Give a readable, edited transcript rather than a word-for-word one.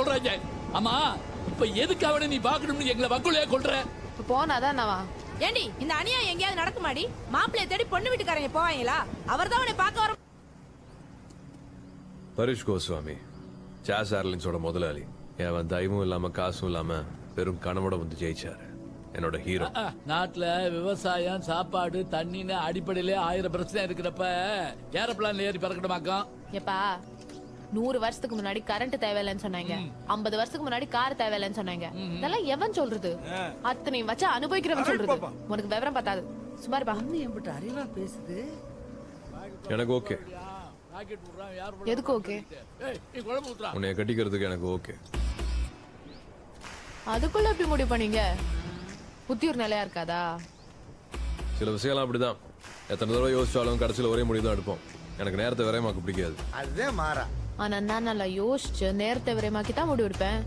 சொல்றாங்க. ஆமா இப்ப எதுக்கு அவனை நீ பாக்கணும்னு எங்களை வக்குலையா கொள்ற? இப்ப போனாதான் என்னவா? ஏண்டி இந்த அநியாயம் எங்கேயாவது நடக்குமாடி? மாப்பிள்ளைய தேடி பொண்ணு வீட்டுக்காரங்க போவாங்களா? அவர்தான் உன்னை பார்க்க வர. பரிஷ் கோஸ்வாமி சாஸ் ஏர்லைன்ஸோட முதலாளி. அவன் தயவும் இல்லாம காசும் இல்லாம பெரும் கனவோட வந்து ஜெயிச்சாரு. என்னோட ஹீரோ. நாட்டுல விவசாயம் சாப்பாடு தண்ணின்னு அடிப்படையிலே 1000 பிரச்சனை இருக்கிறப்ப ஏரோப்ளான்ல ஏறி பறக்கணுமாக்கம். எப்பா 100 வருஷத்துக்கு முன்னாடி கரண்ட் தேவையில்லைன்னு சொன்னாங்க, 50 வருஷத்துக்கு முன்னாடி கார் தேவையில்லைன்னு சொன்னாங்க. இதெல்லாம் எவன் சொல்றது? அத்தனை வச்சு அனுபவிக்கிறவன் சொல்றது. உனக்கு விவரம் பத்தாது. சுமார் பா. அறிவா பேசுது. எனக்கு ஓகே. எதுக்கு ஓகே? உன்னைய கட்டிக்கிறதுக்கு எனக்கு ஓகே. அதுக்குள்ள எப்படி முடிவு பண்ணீங்க? புத்தி ஒரு நிலையா இருக்காதா? சில விஷயம்லாம் அப்படிதான். எத்தனை தடவை யோசிச்சாலும் கடைசியில் ஒரே முடிவு தான் எடுப்போம். எனக்கு நேரத்தை விரைமாக்க பிடிக்காது. அதுதான் மாறா. ஆனா நான் நல்லா யோசிச்சு நேரத்தை விரைமாக்கி தான் முடிவு எடுப்பேன்.